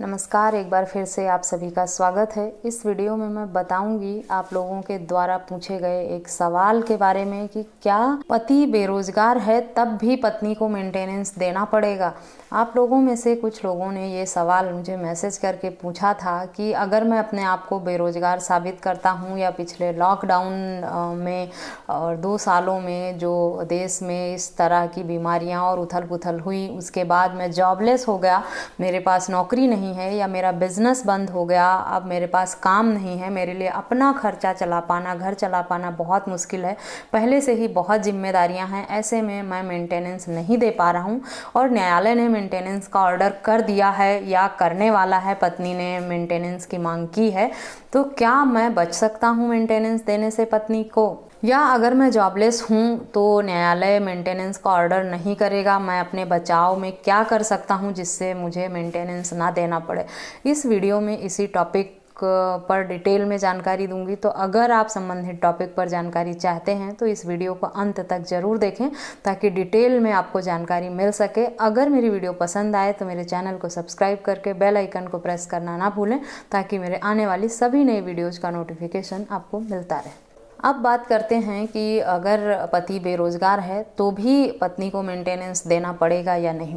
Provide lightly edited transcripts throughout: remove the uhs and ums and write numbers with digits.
नमस्कार, एक बार फिर से आप सभी का स्वागत है। इस वीडियो में मैं बताऊंगी आप लोगों के द्वारा पूछे गए एक सवाल के बारे में कि क्या पति बेरोजगार है तब भी पत्नी को मेंटेनेंस देना पड़ेगा। आप लोगों में से कुछ लोगों ने ये सवाल मुझे मैसेज करके पूछा था कि अगर मैं अपने आप को बेरोजगार साबित करता हूँ या पिछले लॉकडाउन में और 2 सालों में जो देश में इस तरह की बीमारियाँ और उथल पुथल हुई, उसके बाद मैं जॉबलेस हो गया, मेरे पास नौकरी नहीं है या मेरा बिजनेस बंद हो गया, अब मेरे पास काम नहीं है, मेरे लिए अपना खर्चा चला पाना, घर चला पाना बहुत मुश्किल है, पहले से ही बहुत जिम्मेदारियां हैं, ऐसे में मैं मेंटेनेंस नहीं दे पा रहा हूं और न्यायालय ने मेंटेनेंस का ऑर्डर कर दिया है या करने वाला है, पत्नी ने मेंटेनेंस की मांग की है, तो क्या मैं बच सकता हूं मेंटेनेंस देने से पत्नी को? या अगर मैं जॉबलेस हूँ तो न्यायालय मेंटेनेंस का ऑर्डर नहीं करेगा, मैं अपने बचाव में क्या कर सकता हूँ जिससे मुझे मेंटेनेंस ना देना पड़े। इस वीडियो में इसी टॉपिक पर डिटेल में जानकारी दूंगी, तो अगर आप संबंधित टॉपिक पर जानकारी चाहते हैं तो इस वीडियो को अंत तक ज़रूर देखें ताकि डिटेल में आपको जानकारी मिल सके। अगर मेरी वीडियो पसंद आए तो मेरे चैनल को सब्सक्राइब करके बेल आइकन को प्रेस करना ना भूलें ताकि मेरे आने वाली सभी नई वीडियोज़ का नोटिफिकेशन आपको मिलता रहे। अब बात करते हैं कि अगर पति बेरोज़गार है तो भी पत्नी को मेंटेनेंस देना पड़ेगा या नहीं।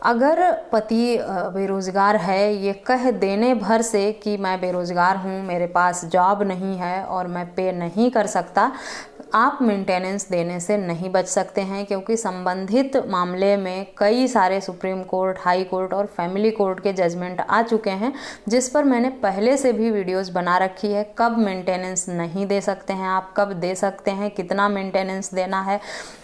अगर पति बेरोज़गार है ये कह देने भर से कि मैं बेरोज़गार हूँ, मेरे पास जॉब नहीं है और मैं पे नहीं कर सकता, आप मेंटेनेंस देने से नहीं बच सकते हैं, क्योंकि संबंधित मामले में कई सारे सुप्रीम कोर्ट, हाई कोर्ट और फैमिली कोर्ट के जजमेंट आ चुके हैं जिस पर मैंने पहले से भी वीडियोस बना रखी है। कब मेंटेनेंस नहीं दे सकते हैं आप, कब दे सकते हैं, कितना मेंटेनेंस देना है,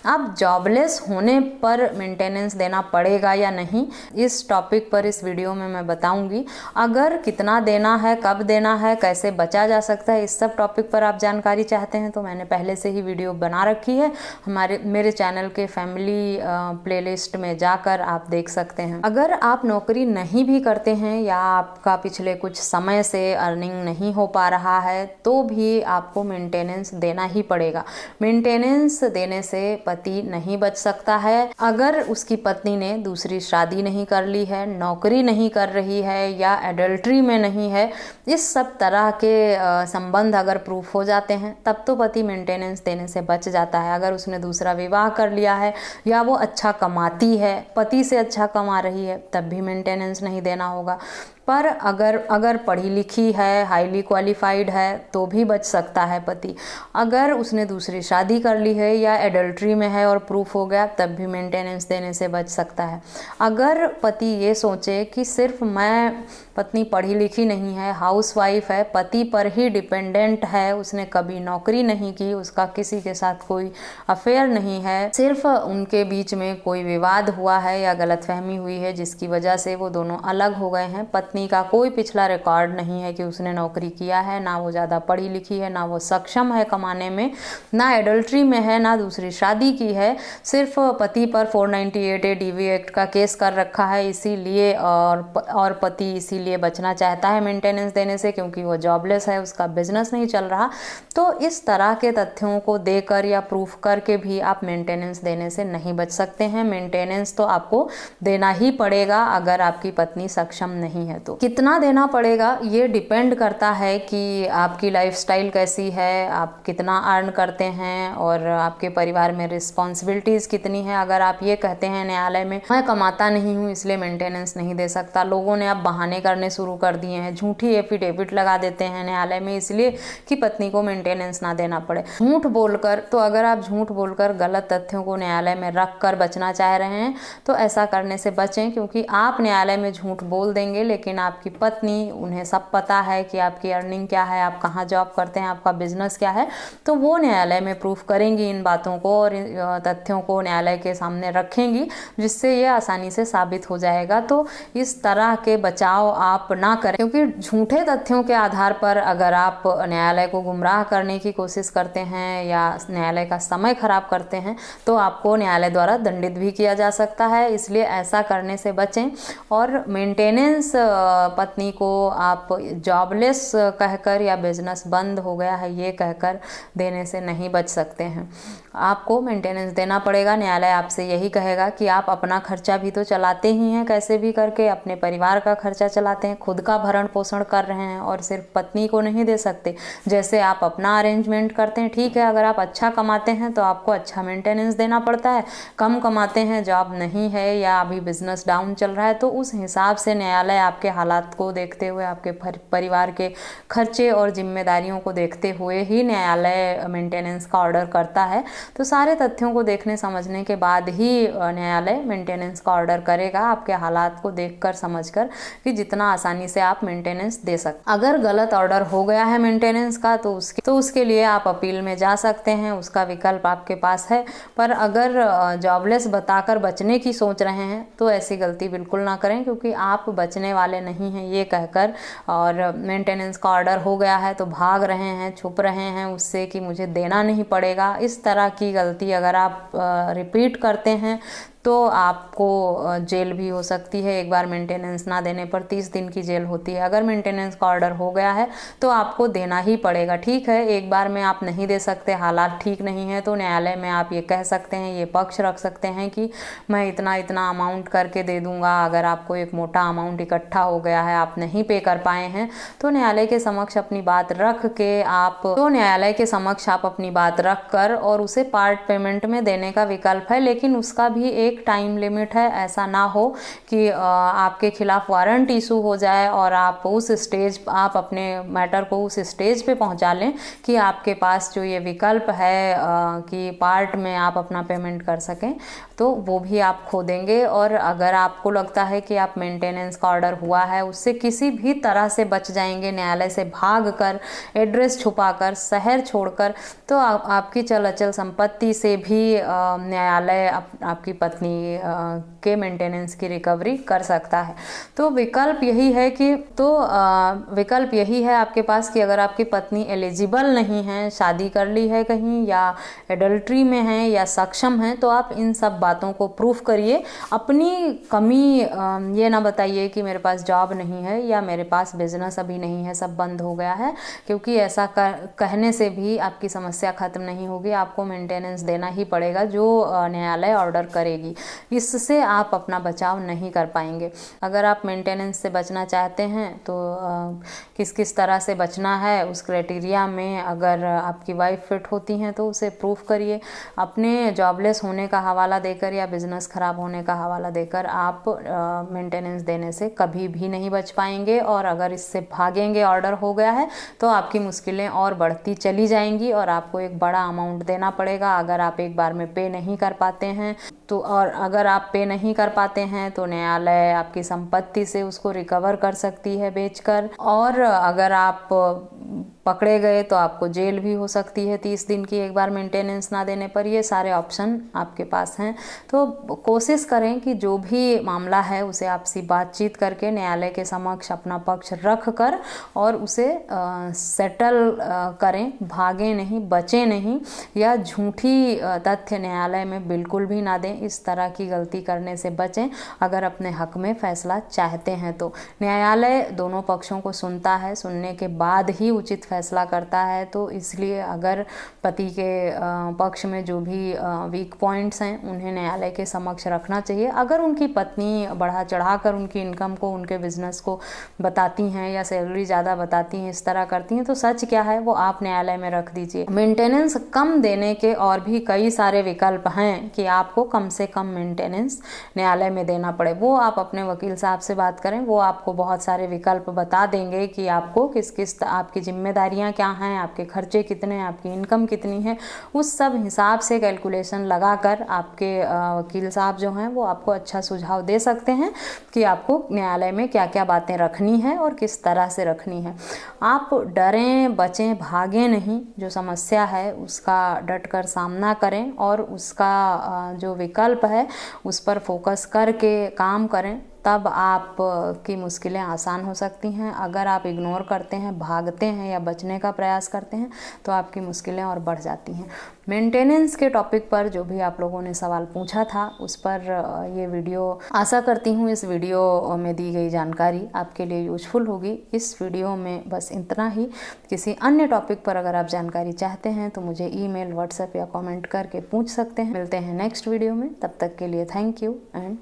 आप जॉबलेस होने पर मेंटेनेंस देना पड़ेगा या नहीं, इस टॉपिक पर इस वीडियो में मैं बताऊंगी। अगर कितना देना है, कब देना है, कैसे बचा जा सकता है, इस सब टॉपिक पर आप जानकारी चाहते हैं तो मैंने पहले से ही वीडियो बना रखी है, मेरे चैनल के फैमिली प्लेलिस्ट में जाकर आप देख सकते हैं। अगर आप नौकरी नहीं भी करते हैं या आपका पिछले कुछ समय से अर्निंग नहीं हो पा रहा है तो भी आपको मेंटेनेंस देना ही पड़ेगा। मेंटेनेंस देने से पति नहीं बच सकता है। अगर उसकी पत्नी ने दूसरी शादी नहीं कर ली है, नौकरी नहीं कर रही है या एडल्ट्री में नहीं है, इस सब तरह के संबंध अगर प्रूफ हो जाते हैं तब तो पति मेंटेनेंस देने से बच जाता है। अगर उसने दूसरा विवाह कर लिया है या वो अच्छा कमाती है, पति से अच्छा कमा रही है, तब भी मेंटेनेंस नहीं देना होगा। पर अगर पढ़ी लिखी है, हाईली क्वालिफाइड है तो भी बच सकता है पति। अगर उसने दूसरी शादी कर ली है या एडल्ट्री में है और प्रूफ हो गया तब भी मेंटेनेंस देने से बच सकता है। अगर पति ये सोचे कि सिर्फ पत्नी पढ़ी लिखी नहीं है, हाउसवाइफ है, पति पर ही डिपेंडेंट है, उसने कभी नौकरी नहीं की, उसका किसी के साथ कोई अफेयर नहीं है, सिर्फ उनके बीच में कोई विवाद हुआ है या गलतफहमी हुई है जिसकी वजह से वो दोनों अलग हो गए हैं, पत्नी का कोई पिछला रिकॉर्ड नहीं है कि उसने नौकरी किया है, ना वो ज़्यादा पढ़ी लिखी है, ना वो सक्षम है कमाने में, ना एडल्ट्री में है, ना दूसरी शादी की है, सिर्फ पति पर 498A DV एक्ट का केस कर रखा है इसीलिए और पति इसीलिए बचना चाहता है मेंटेनेंस देने से क्योंकि वो जॉबलेस है, उसका बिजनेस नहीं चल रहा, तो इस तरह के तथ्यों को देकर या प्रूफ करके भी आप मेंटेनेंस देने से नहीं बच सकते हैं। मेंटेनेंस तो आपको देना ही पड़ेगा अगर आपकी पत्नी सक्षम नहीं है तो। कितना देना पड़ेगा ये डिपेंड करता है कि आपकी लाइफस्टाइल कैसी है, आप कितना अर्न करते हैं और आपके परिवार में रिस्पॉन्सिबिलिटीज़ कितनी है। अगर आप ये कहते हैं न्यायालय में मैं कमाता नहीं हूँ इसलिए मेंटेनेंस नहीं दे सकता, लोगों ने अब बहाने करने शुरू कर दिए हैं, झूठी एफिडेविट लगा देते हैं न्यायालय में इसलिए कि पत्नी को मेंटेनेंस ना देना पड़े, झूठ बोलकर। तो अगर आप झूठ बोलकर गलत तथ्यों को न्यायालय में रख कर बचना चाह रहे हैं तो ऐसा करने से बचें, क्योंकि आप न्यायालय में झूठ बोल देंगे लेकिन आपकी पत्नी, उन्हें सब पता है कि आपकी अर्निंग क्या है, आप कहाँ जॉब करते हैं, आपका बिजनेस क्या है, तो वो न्यायालय में प्रूफ करेंगी इन बातों को और तथ्यों को न्यायालय के सामने रखेंगी जिससे ये आसानी से साबित हो जाएगा। तो इस तरह के बचाव आप ना करें, क्योंकि झूठे तथ्यों के आधार पर अगर आप न्यायालय को गुमराह करने की कोशिश करते हैं या न्यायालय का समय खराब करते हैं तो आपको न्यायालय द्वारा दंडित भी किया जा सकता है, इसलिए ऐसा करने से बचें। और मेंटेनेंस पत्नी को आप जॉबलेस कहकर या बिजनेस बंद हो गया है ये कहकर देने से नहीं बच सकते हैं। आपको मेंटेनेंस देना पड़ेगा। न्यायालय आपसे यही कहेगा कि आप अपना खर्चा भी तो चलाते ही हैं, कैसे भी करके अपने परिवार का खर्चा चलाते हैं, खुद का भरण पोषण कर रहे हैं और सिर्फ पत्नी को नहीं दे सकते। जैसे आप अपना अरेंजमेंट करते हैं, ठीक है, अगर आप अच्छा कमाते हैं तो आपको अच्छा मेंटेनेंस देना पड़ता है, कम कमाते हैं, जॉब नहीं है या अभी बिजनेस डाउन चल रहा है, तो उस हिसाब से न्यायालय आपके हालात को देखते हुए, आपके परिवार के खर्चे और जिम्मेदारियों को देखते हुए ही न्यायालय मेंटेनेंस का ऑर्डर करता है। तो सारे तथ्यों को देखने समझने के बाद ही न्यायालय मेंटेनेंस का ऑर्डर करेगा, आपके हालात को देखकर समझकर, कि जितना आसानी से आप मेंटेनेंस दे सकते। अगर गलत ऑर्डर हो गया है मेंटेनेंस का तो उसके लिए आप अपील में जा सकते हैं, उसका विकल्प आपके पास है। पर अगर जॉबलेस बताकर बचने की सोच रहे हैं तो ऐसी गलती बिल्कुल ना करें, क्योंकि आप बचने वाले नहीं हैं ये कहकर, और मेंटेनेंस का ऑर्डर हो गया है तो भाग रहे हैं, छुप रहे हैं उससे कि मुझे देना नहीं पड़ेगा। इस तरह की गलती अगर आप रिपीट करते हैं तो आपको जेल भी हो सकती है। एक बार मेंटेनेंस ना देने पर 30 दिन की जेल होती है। अगर मेंटेनेंस का ऑर्डर हो गया है तो आपको देना ही पड़ेगा। ठीक है, एक बार में आप नहीं दे सकते, हालात ठीक नहीं है, तो न्यायालय में आप ये कह सकते हैं, ये पक्ष रख सकते हैं कि मैं इतना इतना अमाउंट करके दे दूंगा। अगर आपको एक मोटा अमाउंट इकट्ठा हो गया है, आप नहीं पे कर पाए हैं, तो न्यायालय के समक्ष अपनी बात रख कर और उसे पार्ट पेमेंट में देने का विकल्प है। लेकिन उसका भी एक टाइम लिमिट है। ऐसा ना हो कि आपके खिलाफ वारंट इशू हो जाए और आप अपने मैटर को उस स्टेज पे पहुंचा लें कि आपके पास जो ये विकल्प है कि पार्ट में आप अपना पेमेंट कर सकें, तो वो भी आप खो देंगे। और अगर आपको लगता है कि आप मेंटेनेंस का ऑर्डर हुआ है उससे किसी भी तरह से बच जाएंगे, न्यायालय से भागकर, एड्रेस छुपाकर, शहर छोड़कर, तो आपकी चल अचल संपत्ति से भी न्यायालय आपकी पत्नी के मेंटेनेंस की रिकवरी कर सकता है। तो विकल्प यही है आपके पास कि अगर आपकी पत्नी एलिजिबल नहीं है, शादी कर ली है कहीं या एडल्ट्री में है या सक्षम है, तो आप इन सब बातों को प्रूफ करिए। अपनी कमी ये ना बताइए कि मेरे पास जॉब नहीं है या मेरे पास बिजनेस अभी नहीं है, सब बंद हो गया है, क्योंकि ऐसा कहने से भी आपकी समस्या खत्म नहीं होगी। आपको मेंटेनेंस देना ही पड़ेगा जो न्यायालय ऑर्डर करेगी। इससे आप अपना बचाव नहीं कर पाएंगे। अगर आप मेंटेनेंस से बचना चाहते हैं तो किस किस तरह से बचना है उस क्राइटेरिया में, अगर आपकी वाइफ फिट होती हैं तो उसे प्रूफ करिए। अपने जॉबलेस होने का हवाला देकर या बिजनेस खराब होने का हवाला देकर आप मेंटेनेंस देने से कभी भी नहीं बच पाएंगे। और अगर इससे भागेंगे, ऑर्डर हो गया है, तो आपकी मुश्किलें और बढ़ती चली जाएंगी और आपको एक बड़ा अमाउंट देना पड़ेगा अगर आप एक बार में पे नहीं कर पाते हैं तो। और अगर आप पे नहीं कर पाते हैं तो न्यायालय आपकी संपत्ति से उसको रिकवर कर सकती है बेचकर। और अगर आप पकड़े गए तो आपको जेल भी हो सकती है 30 दिन की, एक बार मेंटेनेंस ना देने पर। ये सारे ऑप्शन आपके पास हैं। तो कोशिश करें कि जो भी मामला है उसे आपसी बातचीत करके न्यायालय के समक्ष अपना पक्ष रख कर और उसे सेटल करें। भागे नहीं, बचे नहीं, या झूठी तथ्य न्यायालय में बिल्कुल भी ना दें। इस तरह की गलती करने से बचें अगर अपने हक में फैसला चाहते हैं तो। न्यायालय दोनों पक्षों को सुनता है, सुनने के बाद ही उचित फैसला करता है। तो इसलिए अगर पति के पक्ष में जो भी वीक पॉइंट्स हैं उन्हें न्यायालय के समक्ष रखना चाहिए। अगर उनकी पत्नी बढ़ा चढ़ाकर उनकी इनकम को, उनके बिजनेस को बताती हैं या सैलरी ज़्यादा बताती हैं, इस तरह करती हैं, तो सच क्या है वो आप न्यायालय में रख दीजिए। मेंटेनेंस कम देने के और भी कई सारे विकल्प हैं कि आपको कम से कम मेंटेनेंस न्यायालय में देना पड़े। वो आप अपने वकील साहब से बात करें, वो आपको बहुत सारे विकल्प बता देंगे कि आपको किस किस आपकी जिम्मेदारियां क्या हैं, आपके खर्चे कितने हैं, आपकी इनकम कितनी है। उस सब हिसाब से कैलकुलेशन लगाकर आपके वकील साहब जो हैं वो आपको अच्छा सुझाव दे सकते हैं कि आपको न्यायालय में क्या क्या बातें रखनी है और किस तरह से रखनी है। आप डरें, बचें, भागें नहीं। जो समस्या है उसका डट कर सामना करें और उसका जो विकल्प है उस पर फोकस करके काम करें। तब आप की मुश्किलें आसान हो सकती हैं। अगर आप इग्नोर करते हैं, भागते हैं या बचने का प्रयास करते हैं तो आपकी मुश्किलें और बढ़ जाती हैं। मेंटेनेंस के टॉपिक पर जो भी आप लोगों ने सवाल पूछा था उस पर ये वीडियो, आशा करती हूँ इस वीडियो में दी गई जानकारी आपके लिए यूजफुल होगी। इस वीडियो में बस इतना ही। किसी अन्य टॉपिक पर अगर आप जानकारी चाहते हैं तो मुझे ईमेल, व्हाट्सएप या कमेंट करके पूछ सकते हैं। मिलते हैं नेक्स्ट वीडियो में, तब तक के लिए थैंक यू एंड